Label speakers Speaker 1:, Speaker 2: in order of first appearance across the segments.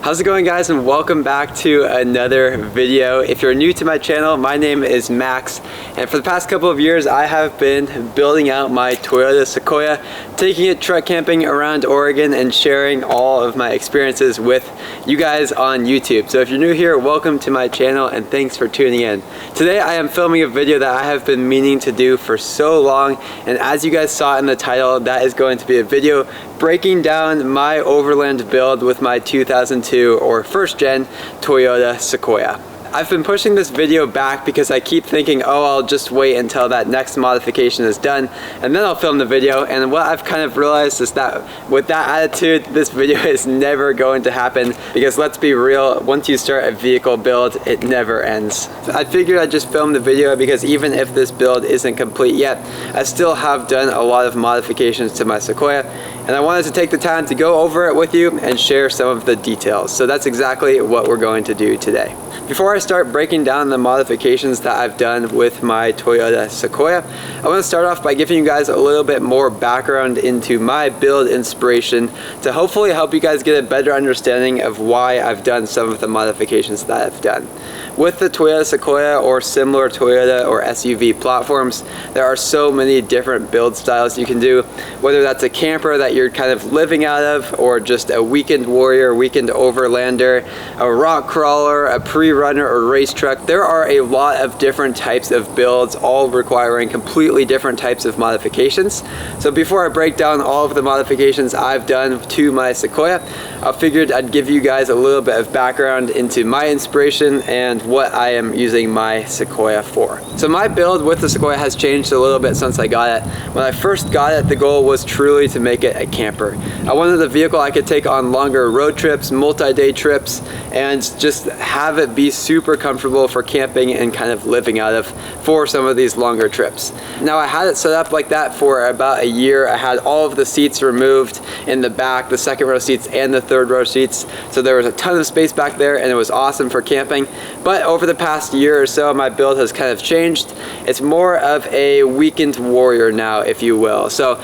Speaker 1: How's it going, guys, and welcome back to another video. If you're new to my channel, my name is Max, and for the past couple of years I have been building out my Toyota Sequoia, taking it truck camping around Oregon and sharing all of my experiences with you guys on YouTube. So if you're new here, welcome to my channel and thanks for tuning in. Today I am filming a video that I have been meaning to do for so long, and as you guys saw in the title, that is going to be a video breaking down my Overland build with my 2002 or first gen Toyota Sequoia. I've been pushing this video back because I keep thinking, oh, I'll just wait until that next modification is done and then I'll film the video. And what I've kind of realized is that with that attitude, this video is never going to happen, because let's be real, once you start a vehicle build, it never ends. I figured I'd just film the video because even if this build isn't complete yet, I still have done a lot of modifications to my Sequoia, and I wanted to take the time to go over it with you and share some of the details. So that's exactly what we're going to do today. Before I start breaking down the modifications that I've done with my Toyota Sequoia, I want to start off by giving you guys a little bit more background into my build inspiration to hopefully help you guys get a better understanding of why I've done some of the modifications that I've done. With the Toyota Sequoia or similar Toyota or SUV platforms, there are so many different build styles you can do, whether that's a camper that you're kind of living out of, or just a weekend warrior, weekend overlander, a rock crawler, a pre-runner, or race truck. There are a lot of different types of builds, all requiring completely different types of modifications. So before I break down all of the modifications I've done to my Sequoia, I figured I'd give you guys a little bit of background into my inspiration and what I am using my Sequoia for. So my build with the Sequoia has changed a little bit since I got it. When I first got it, the goal was truly to make it a camper. I wanted a vehicle I could take on longer road trips, multi-day trips, and just have it be super comfortable for camping and kind of living out of for some of these longer trips. Now, I had it set up like that for about a year. I had all of the seats removed in the back, the second row seats and the third row seats, so there was a ton of space back there and it was awesome for camping. But over the past year or so, my build has kind of changed. It's more of a weekend warrior now, if you will. So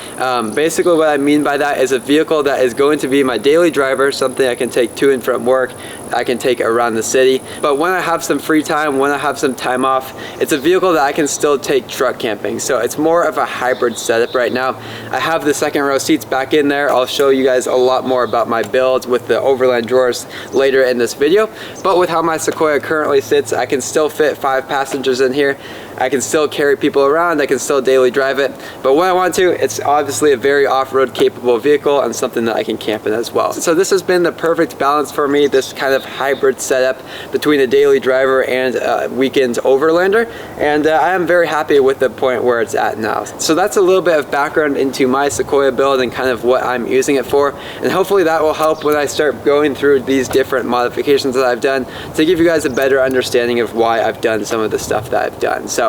Speaker 1: basically what I mean by that is a vehicle that is going to be my daily driver, something I can take to and from work, I can take around the city. But when I have some free time, when I have some time off, it's a vehicle that I can still take truck camping. So it's more of a hybrid setup right now. I have the second row seats back in there. I'll show you guys a lot more about my build with the Overland Drawers later in this video. But with how my Sequoia currently sits, I can still fit 5 passengers in here. I can still carry people around, I can still daily drive it, but when I want to, it's obviously a very off-road capable vehicle and something that I can camp in as well. So this has been the perfect balance for me, this kind of hybrid setup between a daily driver and a weekend overlander, and I am very happy with the point where it's at now. So that's a little bit of background into my Sequoia build and kind of what I'm using it for, and hopefully that will help when I start going through these different modifications that I've done to give you guys a better understanding of why I've done some of the stuff that I've done. So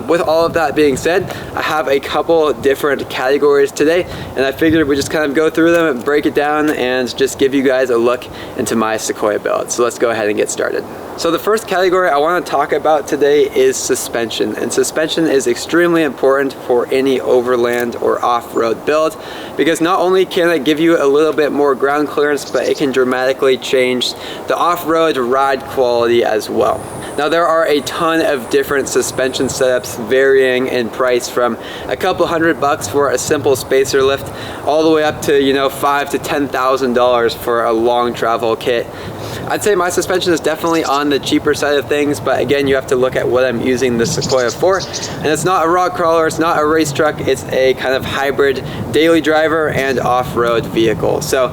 Speaker 1: with all of that being said, I have a couple different categories today, and I figured we just kind of go through them and break it down and just give you guys a look into my Sequoia build. So let's go ahead and get started. So the first category I want to talk about today is suspension, and suspension is extremely important for any overland or off-road build, because not only can it give you a little bit more ground clearance, but it can dramatically change the off-road ride quality as well. Now, there are a ton of different suspension setups varying in price from a couple $100 for a simple spacer lift all the way up to, you know, $5,000 to $10,000 for a long travel kit. I'd say my suspension is definitely on the cheaper side of things, but again, you have to look at what I'm using the Sequoia for. And it's not a rock crawler, it's not a race truck, it's a kind of hybrid daily driver and off-road vehicle. So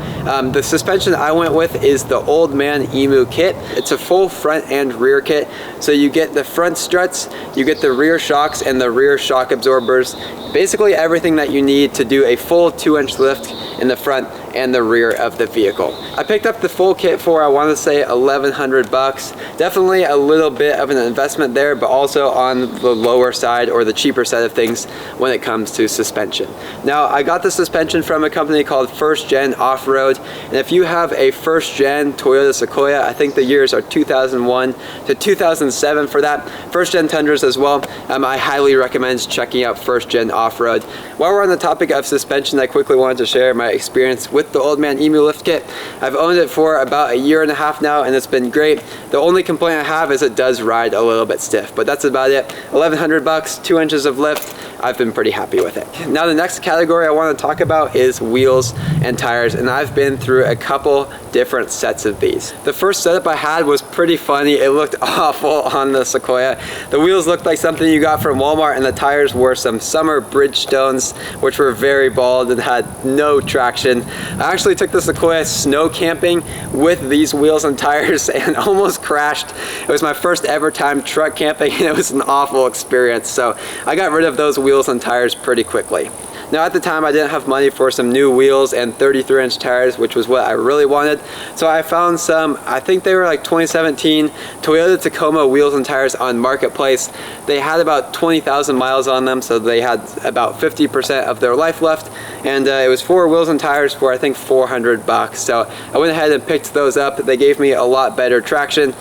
Speaker 1: the suspension I went with is the Old Man Emu kit. It's a full front and rear kit. So you get the front struts, you get the rear shocks and the rear shock absorbers, basically everything that you need to do a full 2-inch lift in the front and the rear of the vehicle. I picked up the full kit for, I want to say, $1,100. Definitely a little bit of an investment there, but also on the lower side or the cheaper side of things when it comes to suspension. Now, I got the suspension from a company called First Gen Off-Road, and if you have a first gen Toyota Sequoia, I think the years are 2001 to 2007 for that, first gen Tundras as well, I highly recommend checking out First Gen Off-Road. While we're on the topic of suspension, I quickly wanted to share my experience with with the Old Man Emu lift kit. I've owned it for about a year and a half now, and it's been great. The only complaint I have is it does ride a little bit stiff, but that's about it. 1,100 bucks, 2 inches of lift. I've been pretty happy with it. Now the next category I want to talk about is wheels and tires, and I've been through a couple different sets of these. The first setup I had was pretty funny. It looked awful on the Sequoia. The wheels looked like something you got from Walmart, and the tires were some summer Bridgestones, which were very bald and had no traction. I actually took the Sequoia snow camping with these wheels and tires and almost crashed. It was my first ever time truck camping, and it was an awful experience. So I got rid of those wheels and tires pretty quickly. Now at the time I didn't have money for some new wheels and 33-inch tires, which was what I really wanted. So I found some, I think they were like 2017 Toyota Tacoma wheels and tires on Marketplace. They had about 20,000 miles on them, so they had about 50% of their life left. And it was 4 wheels and tires for I think 400 bucks. So I went ahead and picked those up. They gave me a lot better traction.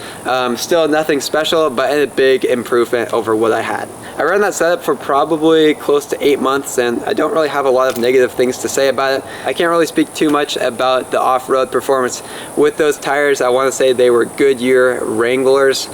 Speaker 1: Still nothing special, but a big improvement over what I had. I ran that setup for probably close to 8 months, and I don't really have a lot of negative things to say about it. I can't really speak too much about the off-road performance with those tires. I want to say they were Goodyear Wranglers,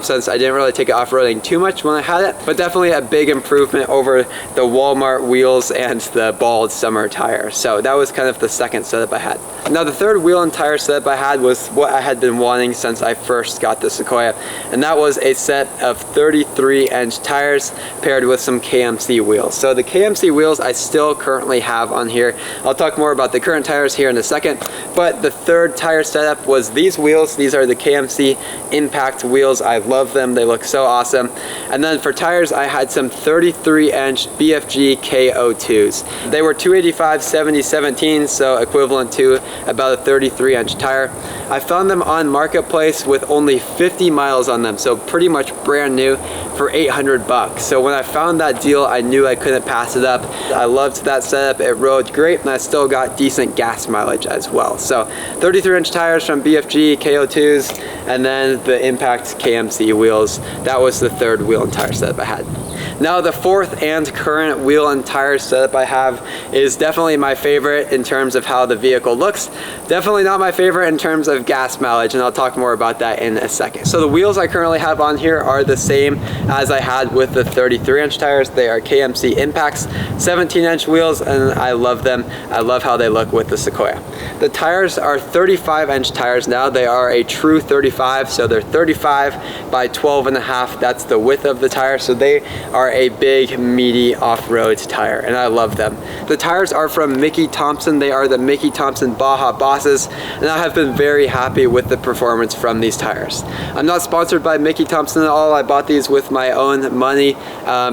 Speaker 1: since I didn't really take it off-roading too much when I had it, but definitely a big improvement over the Walmart wheels and the bald summer tire. So that was kind of the second setup I had. Now the third wheel and tire setup I had was what I had been wanting since I first got the Sequoia, and that was a set of 33-inch tires paired with some KMC wheels. So the KMC wheels I still currently have on here. I'll talk more about the current tires here in a second, but the third tire setup was these wheels. These are the KMC Impact wheels. I love them. They look so awesome. And then for tires, I had some 33-inch BFG KO2s. They were 285/70/17, so equivalent to about a 33-inch tire. I found them on Marketplace with only 50 miles on them, so pretty much brand new for 800 bucks. So when I found that deal, I knew I couldn't pass it up. I loved that setup. It rode great, and I still got decent gas mileage as well. So 33-inch tires from BFG KO2s, and then the Impact KMC wheels. That was the third wheel and tire setup I had. Now the fourth and current wheel and tire setup I have is definitely my favorite in terms of how the vehicle looks. Definitely not my favorite in terms of gas mileage, and I'll talk more about that in a second. So the wheels I currently have on here are the same as I had with the 33-inch tires. They are KMC Impacts, 17-inch wheels, and I love them. I love how they look with the Sequoia. The tires are 35-inch tires now. They are a true 35, so they're 35 by 12.5. That's the width of the tire, so they are a big, meaty off-road tire, and I love them. The tires are from Mickey Thompson. They are the Mickey Thompson Baja Bosses, and I have been very happy with the performance from these tires. I'm not sponsored by Mickey Thompson at all. I bought these with my own money.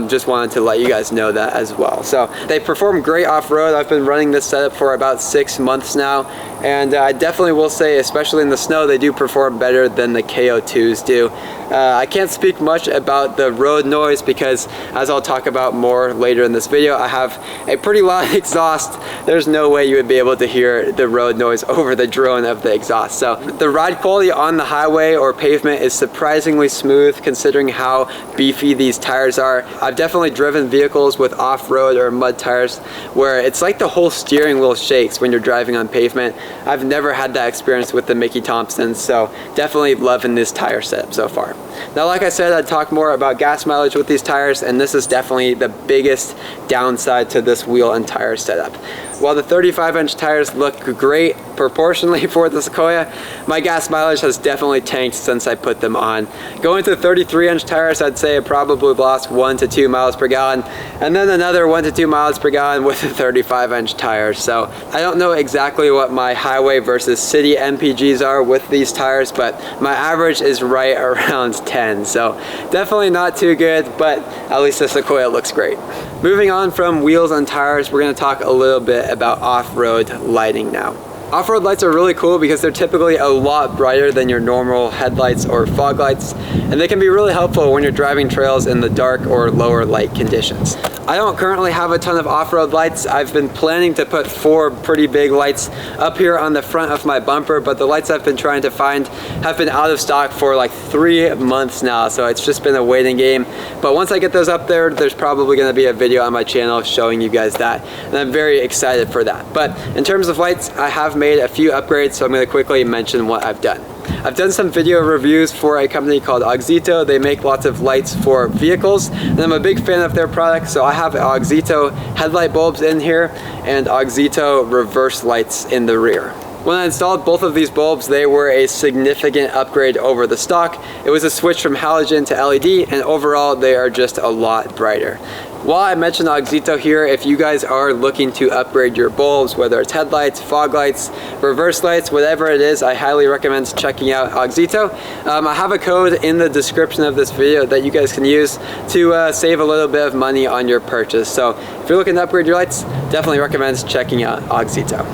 Speaker 1: Just wanted to let you guys know that as well. So they perform great off-road. I've been running this setup for about 6 months now, and I definitely will say, especially in the snow, they do perform better than the KO2s do. I can't speak much about the road noise because, as I'll talk about more later in this video, I have a pretty loud exhaust. There's no way you would be able to hear the road noise over the drone of the exhaust. So the ride quality on the highway or pavement is surprisingly smooth considering how beefy these tires are. I've definitely driven vehicles with off-road or mud tires where it's like the whole steering wheel shakes when you're driving on pavement. I've never had that experience with the Mickey Thompsons, so definitely loving this tire setup so far. Now, like I said, I'd talk more about gas mileage with these tires, and this is definitely the biggest downside to this wheel and tire setup. While the 35-inch tires look great proportionally for the Sequoia, my gas mileage has definitely tanked since I put them on. Going to 33-inch tires, I'd say I probably lost 1 to 2 miles per gallon, and then another 1 to 2 miles per gallon with the 35-inch tires. So I don't know exactly what my highway versus city MPGs are with these tires, but my average is right around 10. So definitely not too good, but at least the Sequoia looks great. Moving on from wheels and tires, we're going to talk a little bit about off-road lighting now. Off-road lights are really cool because they're typically a lot brighter than your normal headlights or fog lights, and they can be really helpful when you're driving trails in the dark or lower light conditions. I don't currently have a ton of off-road lights. I've been planning to put 4 pretty big lights up here on the front of my bumper, but the lights I've been trying to find have been out of stock for like 3 months now, so it's just been a waiting game. But once I get those up there, there's probably going to be a video on my channel showing you guys that, and I'm very excited for that. But in terms of lights, I have made a few upgrades, so I'm going to quickly mention what I've done. I've done some video reviews for a company called Auxito. They make lots of lights for vehicles, and I'm a big fan of their product, so I have Auxito headlight bulbs in here and Auxito reverse lights in the rear. When I installed both of these bulbs, they were a significant upgrade over the stock. It was a switch from halogen to LED, and overall they are just a lot brighter. While I mentioned Auxito here, if you guys are looking to upgrade your bulbs, whether it's headlights, fog lights, reverse lights, whatever it is, I highly recommend checking out Auxito. I have a code in the description of this video that you guys can use to save a little bit of money on your purchase. So if you're looking to upgrade your lights, definitely recommend checking out Auxito.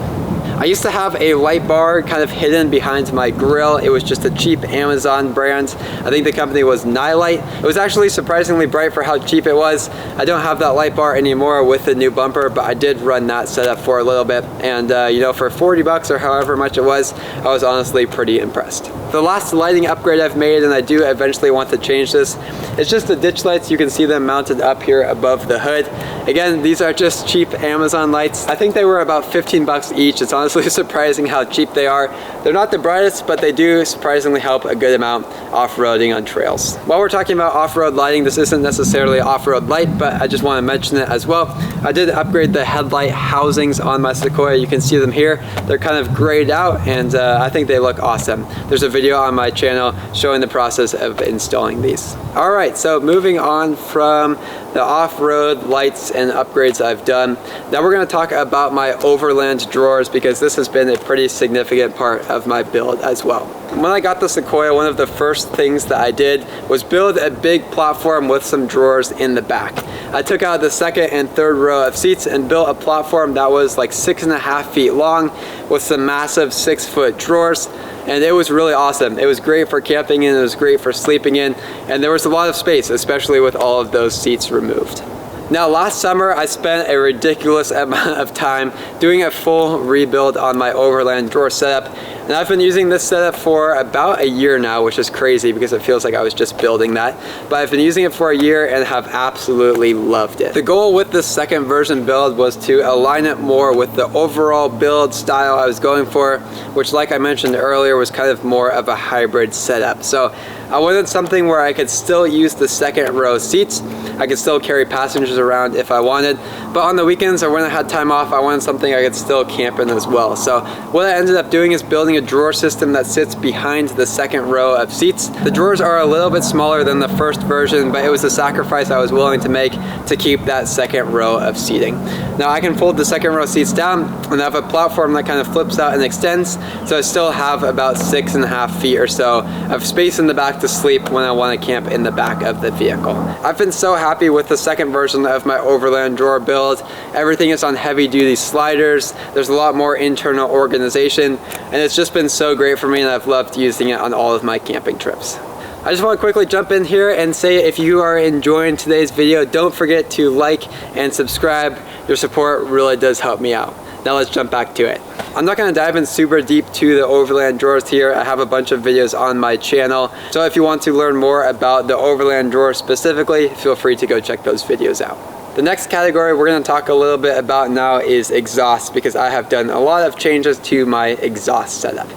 Speaker 1: I used to have a light bar kind of hidden behind my grill. It was just a cheap Amazon brand. I think the company was Nightlight. It was actually surprisingly bright for how cheap it was. I don't have that light bar anymore with the new bumper, but I did run that setup for a little bit. And you know, for 40 bucks or however much it was, I was honestly pretty impressed. The last lighting upgrade I've made, and I do eventually want to change this, it's just the ditch lights. You can see them mounted up here above the hood. Again, these are just cheap Amazon lights. I think they were about 15 bucks each. It's honestly surprising how cheap they are. They're not the brightest, but they do surprisingly help a good amount off-roading on trails. While we're talking about off-road lighting, this isn't necessarily off-road light, but I just want to mention it as well. I did upgrade the headlight housings on my Sequoia. You can see them here. They're kind of grayed out, and I think they look awesome. There's a video on my channel showing the process of installing these. All right, so moving on from the off-road lights and upgrades I've done, now we're going to talk about my Overland drawers, because this has been a pretty significant part of my build as well. When I got the Sequoia, one of the first things that I did was build a big platform with some drawers in the back. I took out the second and third row of seats and built a platform that was like 6.5 feet long with some massive 6-foot drawers. And it was really awesome. It was great for camping in, it was great for sleeping in, and there was a lot of space, especially with all of those seats removed. Now, last summer I spent a ridiculous amount of time doing a full rebuild on my Overland drawer setup, and I've been using this setup for about a year now, which is crazy because it feels like I was just building that. But I've been using it for a year and have absolutely loved it. The goal with this second version build was to align it more with the overall build style I was going for, which, like I mentioned earlier, was kind of more of a hybrid setup. So I wanted something where I could still use the second row seats. I could still carry passengers around if I wanted, but on the weekends or when I had time off, I wanted something I could still camp in as well. So what I ended up doing is building a drawer system that sits behind the second row of seats. The drawers are a little bit smaller than the first version, but it was a sacrifice I was willing to make to keep that second row of seating. Now I can fold the second row seats down and I have a platform that kind of flips out and extends, so I still have about 6.5 feet or so of space in the back to sleep when I want to camp in the back of the vehicle. I've been so happy with the second version of my Overland drawer build. Everything is on heavy duty sliders. There's a lot more internal organization, and it's just been so great for me, and I've loved using it on all of my camping trips. I just want to quickly jump in here and say, if you are enjoying today's video, don't forget to like and subscribe. Your support really does help me out. Now let's jump back to it. I'm not going to dive in super deep to the Overland drawers here. I have a bunch of videos on my channel. So if you want to learn more about the Overland drawer specifically, feel free to go check those videos out. The next category we're going to talk a little bit about now is exhaust, because I have done a lot of changes to my exhaust setup.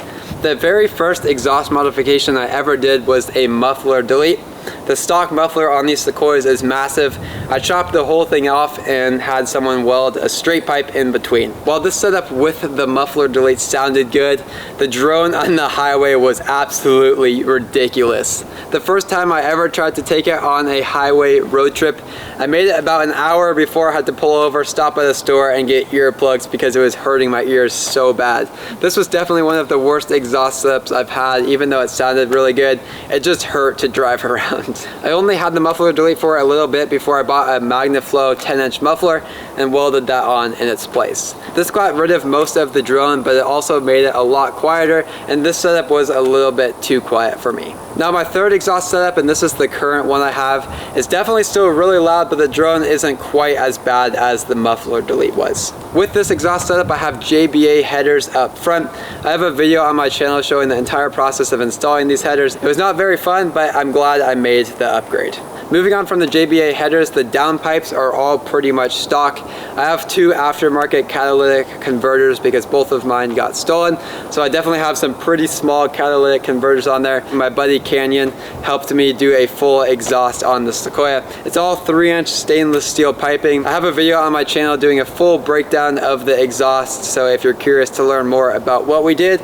Speaker 1: The very first exhaust modification I ever did was a muffler delete. The stock muffler on these Sequoias is massive. I chopped the whole thing off and had someone weld a straight pipe in between. While this setup with the muffler delete sounded good, the drone on the highway was absolutely ridiculous. The first time I ever tried to take it on a highway road trip, I made it about an hour before I had to pull over, stop at a store, and get earplugs because it was hurting my ears so bad. This was definitely one of the worst exhaust setups I've had. Even though it sounded really good, it just hurt to drive around. around. I only had the muffler delete for a little bit before I bought a MagnaFlow 10-inch muffler and welded that on in its place. This got rid of most of the drone, but it also made it a lot quieter, and this setup was a little bit too quiet for me. Now my third exhaust setup, and this is the current one I have, is definitely still really loud, but the drone isn't quite as bad as the muffler delete was. With this exhaust setup, I have JBA headers up front. I have a video on my channel showing the entire process of installing these headers. It was not very fun, but I'm glad I made the upgrade. Moving on from the JBA headers, the downpipes are all pretty much stock. I have two aftermarket catalytic converters because both of mine got stolen, so I definitely have some pretty small catalytic converters on there. My buddy Canyon helped me do a full exhaust on the Sequoia. It's all 3-inch stainless steel piping. I have a video on my channel doing a full breakdown of the exhaust, so if you're curious to learn more about what we did,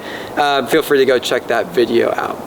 Speaker 1: feel free to go check that video out.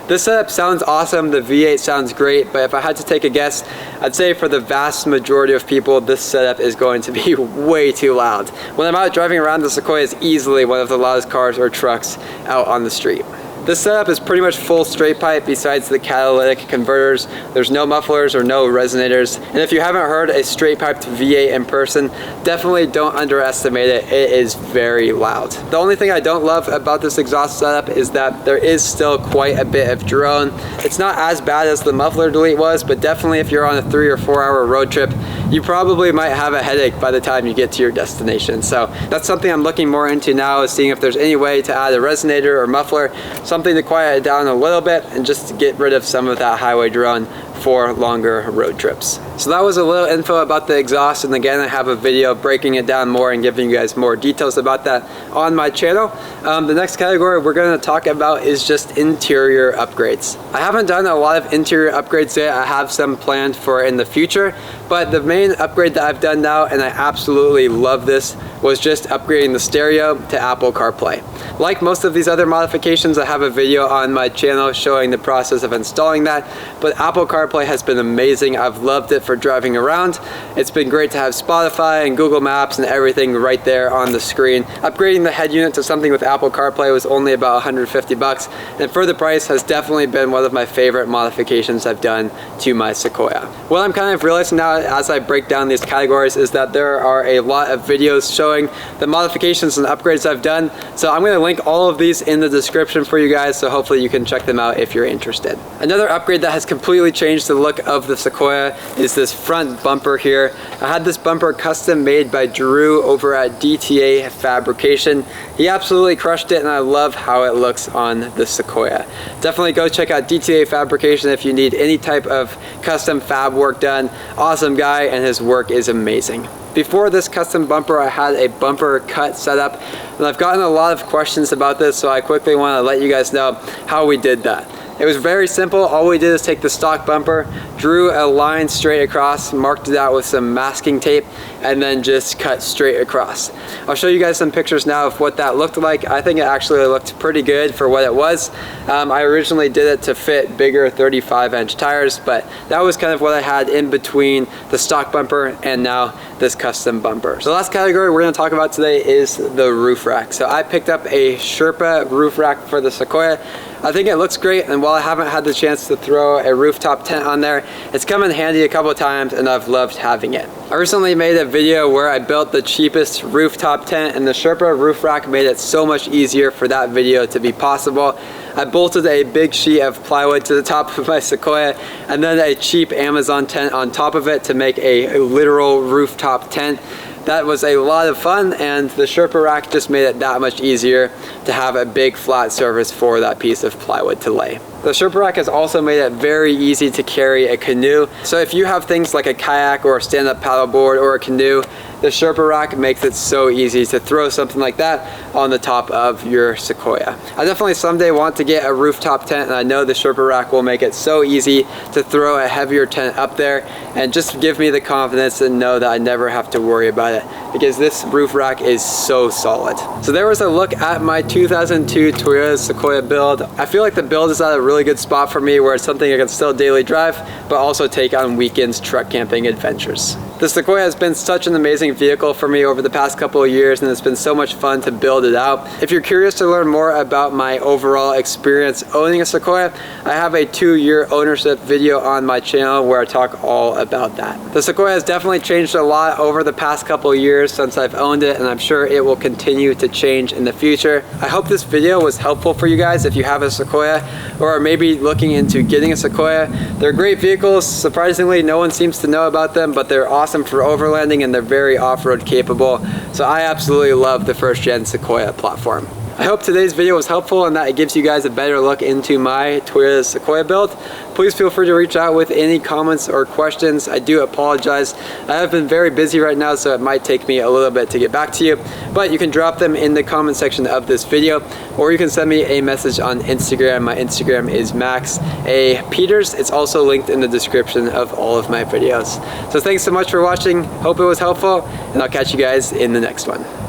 Speaker 1: This setup sounds awesome, the V8 sounds great, but if I had to take a guess, I'd say for the vast majority of people, this setup is going to be way too loud. When I'm out driving around, the Sequoia is easily one of the loudest cars or trucks out on the street. This setup is pretty much full straight pipe besides the catalytic converters. There's no mufflers or no resonators. And if you haven't heard a straight piped V8 in person, definitely don't underestimate it. It is very loud. The only thing I don't love about this exhaust setup is that there is still quite a bit of drone. It's not as bad as the muffler delete was, but definitely if you're on a 3 or 4 hour road trip, you probably might have a headache by the time you get to your destination. So that's something I'm looking more into now, is seeing if there's any way to add a resonator or muffler, something to quiet it down a little bit and just to get rid of some of that highway drone for longer road trips. So that was a little info about the exhaust, and again I have a video breaking it down more and giving you guys more details about that on my channel. The next category we're going to talk about is just interior upgrades. I haven't done a lot of interior upgrades yet. I have some planned for in the future, but the main upgrade that I've done now, and I absolutely love this, was just upgrading the stereo to Apple CarPlay. Like most of these other modifications, I have a video on my channel showing the process of installing that, but Apple CarPlay has been amazing. I've loved it for driving around. It's been great to have Spotify and Google Maps and everything right there on the screen. Upgrading the head unit to something with Apple CarPlay was only about 150 bucks, and for the price has definitely been one of my favorite modifications I've done to my Sequoia. What I'm kind of realizing now as I break down these categories is that there are a lot of videos showing the modifications and upgrades I've done, so I'm going to link all of these in the description for you guys, so hopefully you can check them out if you're interested. Another upgrade that has completely changed the look of the Sequoia is this front bumper here. I had this bumper custom made by Drew over at DTA Fabrication. He absolutely crushed it, and I love how it looks on the Sequoia. Definitely go check out DTA Fabrication if you need any type of custom fab work done. Awesome guy, and his work is amazing. Before this custom bumper, I had a bumper cut setup, and I've gotten a lot of questions about this, so I quickly want to let you guys know how we did that. It was very simple. All we did is take the stock bumper, drew a line straight across, marked it out with some masking tape, and then just cut straight across. I'll show you guys some pictures now of what that looked like. I think it actually looked pretty good for what it was. I originally did it to fit bigger 35-inch tires, but that was kind of what I had in between the stock bumper and now this custom bumper. So the last category we're going to talk about today is the roof rack. So I picked up a Sherpa roof rack for the Sequoia. I think it looks great, and while I haven't had the chance to throw a rooftop tent on there, it's come in handy a couple of times and I've loved having it. I recently made a video where I built the cheapest rooftop tent, and the Sherpa roof rack made it so much easier for that video to be possible. I bolted a big sheet of plywood to the top of my Sequoia and then a cheap Amazon tent on top of it to make a literal rooftop tent. That was a lot of fun, and the Sherpa rack just made it that much easier to have a big flat surface for that piece of plywood to lay. The Sherpa rack has also made it very easy to carry a canoe. So if you have things like a kayak or a stand-up paddleboard or a canoe, the Sherpa rack makes it so easy to throw something like that on the top of your Sequoia. I definitely someday want to get a rooftop tent, and I know the Sherpa rack will make it so easy to throw a heavier tent up there and just give me the confidence to know that I never have to worry about it, because this roof rack is so solid. So there was a look at my 2002 Toyota Sequoia build. I feel like the build is at a really good spot for me where it's something I can still daily drive, but also take on weekends truck camping adventures. The Sequoia has been such an amazing vehicle for me over the past couple of years, and it's been so much fun to build it out. If you're curious to learn more about my overall experience owning a Sequoia, I have a 2-year ownership video on my channel where I talk all about that. The Sequoia has definitely changed a lot over the past couple of years since I've owned it, and I'm sure it will continue to change in the future. I hope this video was helpful for you guys if you have a Sequoia or are maybe looking into getting a Sequoia. They're great vehicles. Surprisingly, no one seems to know about them, but they're awesome for overlanding and they're very off-road capable. So I absolutely love the first gen Sequoia platform. I hope today's video was helpful and that it gives you guys a better look into my Toyota Sequoia build. Please feel free to reach out with any comments or questions. I do apologize. I have been very busy right now, so it might take me a little bit to get back to you, but you can drop them in the comment section of this video, or you can send me a message on Instagram. My Instagram is Max A. Peters. It's also linked in the description of all of my videos. So thanks so much for watching. Hope it was helpful, and I'll catch you guys in the next one.